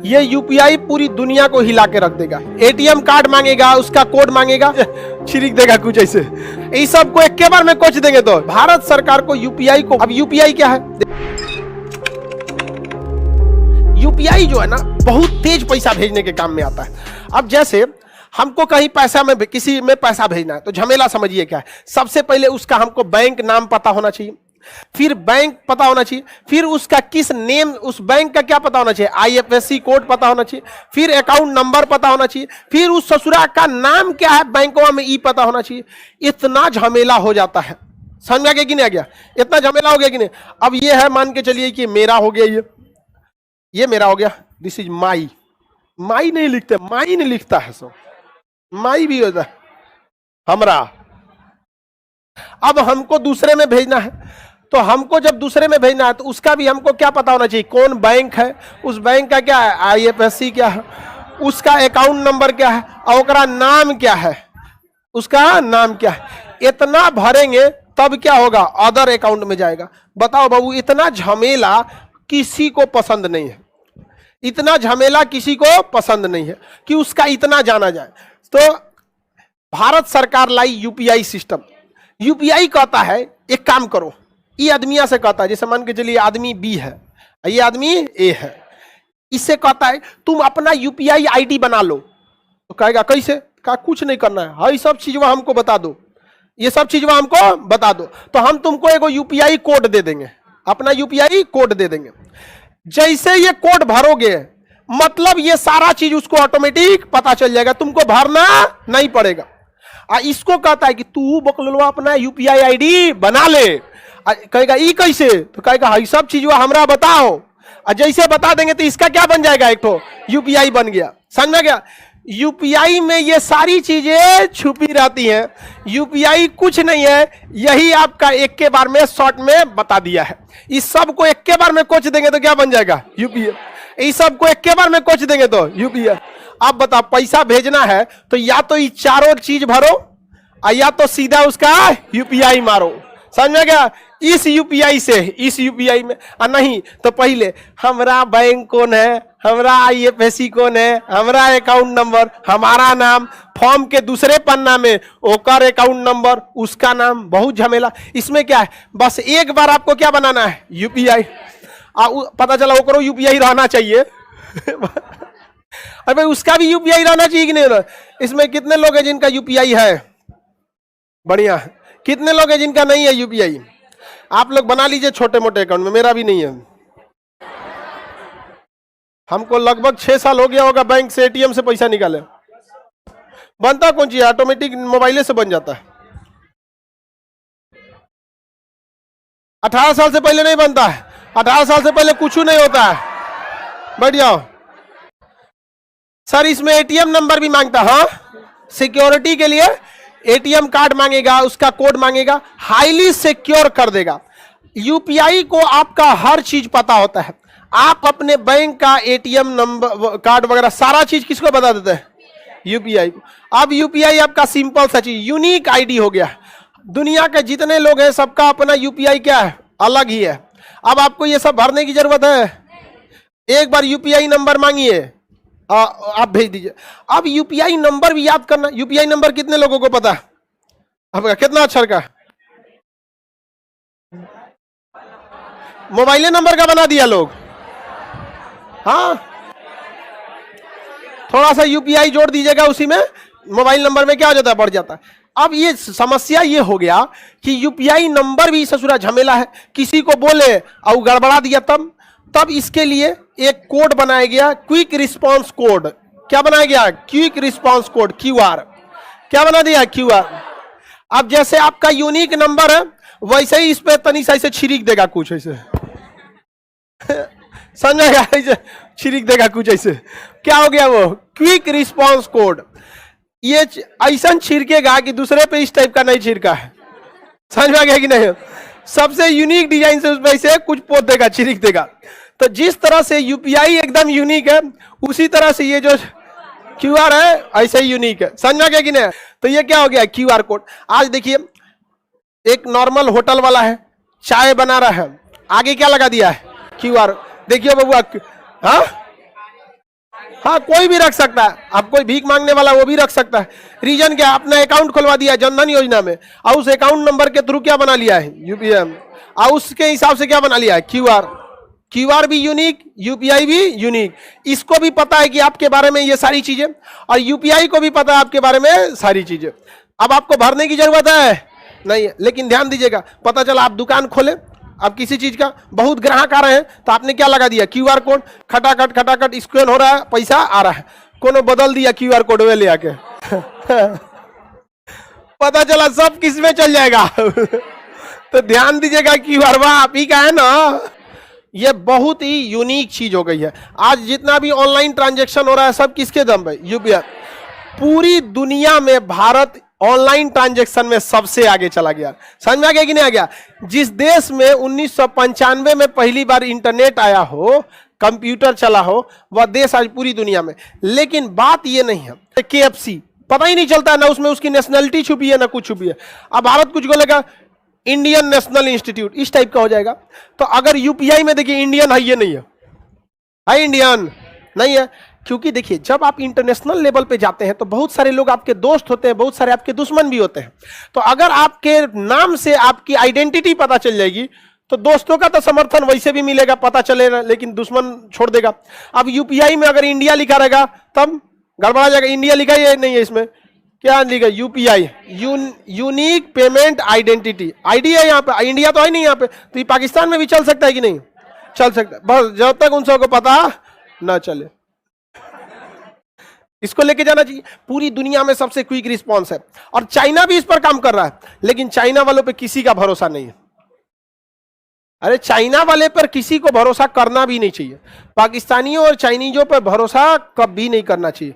ये यूपीआई पूरी दुनिया को हिला के रख देगा। एटीएम कार्ड मांगेगा, उसका कोड मांगेगा, छिड़क देगा कुछ ऐसे। इस सब को एक के बार में कोच देंगे। तो भारत सरकार को यूपीआई को, अब यूपीआई क्या है? यूपीआई जो है ना बहुत तेज पैसा भेजने के काम में आता है। अब जैसे हमको कहीं पैसा में किसी में पैसा भेजना है तो झमेला समझिए क्या है। सबसे पहले उसका हमको बैंक नाम पता होना चाहिए, फिर बैंक पता होना चाहिए, फिर उसका किस नेम, उस बैंक का क्या पता होना चाहिए, आईएफएससी कोड पता होना चाहिए, फिर अकाउंट नंबर पता होना चाहिए, फिर उस ससुरा का नाम क्या है बैंकों में ई पता होना चाहिए। इतना झमेला हो जाता है। समझ में आ गया कि नहीं आ गया? इतना झमेला हो गया कि नहीं? अब ये है, मान के चलिए कि मेरा हो गया, ये मेरा हो गया, दिस इज माई। माई नहीं लिखते, माई नहीं लिखता है, सब माई भी होता है हमरा। अब हमको दूसरे में भेजना है, तो हमको जब दूसरे में भेजना है तो उसका भी हमको क्या पता होना चाहिए, कौन बैंक है, उस बैंक का क्या है, आईएफएससी क्या है, उसका अकाउंट नंबर क्या है, और उसका नाम क्या है, उसका नाम क्या है। इतना भरेंगे तब क्या होगा, अदर अकाउंट में जाएगा। बताओ बाबू, इतना झमेला किसी को पसंद नहीं है। इतना झमेला किसी को पसंद नहीं है कि उसका इतना जाना जाए। तो भारत सरकार लाई यूपीआई सिस्टम। यूपीआई कहता है एक काम करो, ये आदमिया से कहता है, जैसे मान के चलिए आदमी बी है, ये आदमी ए है, इससे कहता है तुम अपना यूपीआई आईडी बना लो। तो कहेगा कैसे? कहा कुछ नहीं करना है, हाँ ये सब चीज वह हमको बता दो, ये सब चीज वह हमको बता दो, तो हम तुमको एगो यूपीआई कोड दे देंगे, अपना यूपीआई कोड दे देंगे। जैसे ये कोड भरोगे मतलब ये सारा चीज उसको ऑटोमेटिक पता चल जाएगा, तुमको भरना नहीं पड़ेगा। इसको कहता है कि तू बकलवा अपना यूपीआई आईडी बना ले। कहेगा ई कैसे? तो कहेगा हाँ सब चीज हमरा बताओ, और जैसे बता देंगे तो इसका क्या बन जाएगा, एक तो यूपीआई बन गया। समझ में गया? यूपीआई में ये सारी चीजें छुपी रहती हैं। यूपीआई कुछ नहीं है, यही आपका एक के बार में शॉर्ट में बता दिया है। इस सब को एक के बार में कोच देंगे तो क्या बन जाएगा, यूपीआई। इस सब को एक के बार में कोच देंगे तो यूपीआई। अब बताओ, पैसा भेजना है तो या तो ये चारों चीज भरो, या तो सीधा उसका यूपीआई मारो। समझ में गया? इस यूपीआई से इस यूपीआई में, नहीं तो पहले हमरा बैंक कौन है, हमरा आईएफएससी कौन है, हमरा अकाउंट नंबर, हमारा नाम, फॉर्म के दूसरे पन्ना में ओकर अकाउंट नंबर, उसका नाम, बहुत झमेला। इसमें क्या है, बस एक बार आपको क्या बनाना है, यूपीआई। पता चला ओकरो यूपीआई रहना चाहिए। अरे भाई उसका भी यूपीआई रहना चाहिए कि नहीं? इसमें कितने लोग हैं जिनका यूपीआई है? बढ़िया। कितने लोग हैं जिनका नहीं है यूपीआई? आप लोग बना लीजिए छोटे मोटे अकाउंट में, मेरा भी नहीं है। हमको लगभग 6 साल हो गया होगा बैंक से एटीएम से पैसा निकाले। बनता कौन चीज, ऑटोमेटिक मोबाइले से बन जाता है। 18 साल से पहले नहीं बनता है, 18 साल से पहले कुछ नहीं होता है। बैठ जाओ सर। इसमें एटीएम नंबर भी मांगता है, हाँ सिक्योरिटी के लिए एटीएम कार्ड मांगेगा, उसका कोड मांगेगा, हाईली सिक्योर कर देगा। यूपीआई को आपका हर चीज पता होता है। आप अपने बैंक का एटीएम नंबर, कार्ड वगैरह सारा चीज किसको बता देते हैं, यूपीआई को। अब यूपीआई आपका सिंपल सा चीज, यूनिक आईडी हो गया। दुनिया के जितने लोग हैं सबका अपना यूपीआई क्या है, अलग ही है। अब आपको ये सब भरने की जरूरत है? एक बार यूपीआई नंबर मांगिए, आप भेज दीजिए। अब यूपीआई नंबर भी याद करना। यूपीआई नंबर कितने लोगों को पता है? अब कितना अक्षर का? मोबाइल नंबर का बना दिया लोग। हाँ, थोड़ा सा यूपीआई जोड़ दीजिएगा उसी में, मोबाइल नंबर में क्या हो जाता है, बढ़ जाता है। अब ये समस्या ये हो गया कि यूपीआई नंबर भी ससुरा झमेला है। किसी को बोले और गड़बड़ा दिया, तब इसके लिए एक कोड बनाया गया, क्विक रिस्पांस कोड। क्या बनाया गया? Quick response code, QR. क्या बना दिया? क्यूआर। अब जैसे आपका यूनिक नंबर है वैसे ही इस पे तनी सा ऐसे छिड़क देगा कुछ ऐसे। समझ गया? ऐसे छिड़क देगा कुछ ऐसे। क्या हो गया वो? Quick response code. ये ऐसा छिड़केगा कि दूसरे पे इस टाइप का नहीं छिड़का है। समझ में आ गया कि नहीं? सबसे यूनिक डिजाइन से उस पे ऐसे कुछ पोत देगा, छिड़क देगा। तो जिस तरह से यूपीआई एकदम यूनिक है, उसी तरह से ये जो क्यूआर है ऐसे ही यूनिक है। समझ में आ गया कि नहीं? तो ये क्या हो गया? QR code. आज देखिए एक नॉर्मल होटल वाला है, चाय बना रहा है, आगे क्या लगा दिया है? क्यूआर। देखिए बाबू, हाँ हाँ, कोई भी रख सकता है। अब कोई भीख मांगने वाला वो भी रख सकता है। रीजन क्या, अपना अकाउंट खुलवा दिया जनधन योजना में, और उस अकाउंट नंबर के थ्रू क्या बना लिया है, यूपीआई, और उसके हिसाब से क्या बना लिया है, क्यूआर। क्यूआर भी यूनिक, यूपीआई भी यूनिक। इसको भी पता है कि आपके बारे में ये सारी चीजें, और यूपीआई को भी पता है आपके बारे में सारी चीजें। अब आपको भरने की जरूरत है नहीं है, लेकिन ध्यान दीजिएगा, पता चला आप दुकान खोले, अब किसी चीज का बहुत ग्राहक आ रहे हैं, तो आपने क्या लगा दिया, क्यूआर कोड, खटाखट स्कैन हो रहा है, पैसा आ रहा है, कोनो बदल दिया क्यूआर कोड वे ले आके पता चला सब किस में चल जाएगा तो ध्यान दीजिएगा, क्यूआर आप ही का है ना। ये बहुत ही यूनिक चीज हो गई है। आज जितना भी ऑनलाइन ट्रांजैक्शन हो रहा है सब किसके दम पे, यूपीआई। पूरी दुनिया में भारत ऑनलाइन ट्रांजैक्शन में सबसे आगे चला गया। समझ में आ गया कि नहीं आ गया। जिस देश में 1995 में पहली बार इंटरनेट आया हो, कंप्यूटर चला हो, वह देश आज पूरी दुनिया में। लेकिन बात यह नहीं है, केएफसी पता ही नहीं चलता है ना, उसमें उसकी नेशनलिटी छुपी है ना कुछ छुपी है। अब भारत कुछ बोलेगा इंडियन नेशनल इंस्टीट्यूट, इस टाइप का हो जाएगा। तो अगर यूपीआई में देखिए इंडियन है, ये नहीं है इंडियन नहीं है, क्योंकि देखिए जब आप इंटरनेशनल लेवल पे जाते हैं तो बहुत सारे लोग आपके दोस्त होते हैं, बहुत सारे आपके दुश्मन भी होते हैं। तो अगर आपके नाम से आपकी आइडेंटिटी पता चल जाएगी तो दोस्तों का तो समर्थन वैसे भी मिलेगा, पता चलेगा, लेकिन दुश्मन छोड़ देगा। अब यूपीआई में अगर इंडिया लिखा रहेगा तब गड़बड़ा जाएगा। इंडिया लिखा ही नहीं है, इसमें क्या लिखा, UPI, unique payment identity, ID है यहाँ पे, इंडिया तो है नहीं यहाँ पे। तो ये पाकिस्तान में भी चल सकता है कि नहीं, चल सकता है, बस जब तक उन सबको पता ना चले। इसको लेके जाना चाहिए। पूरी दुनिया में सबसे क्विक रिस्पांस है, और चाइना भी इस पर काम कर रहा है, लेकिन चाइना वालों पे किसी का भरोसा नहीं है। अरे चाइना वाले पर किसी को भरोसा करना भी नहीं चाहिए। पाकिस्तानियों और चाइनीजों पर भरोसा कभी नहीं करना चाहिए।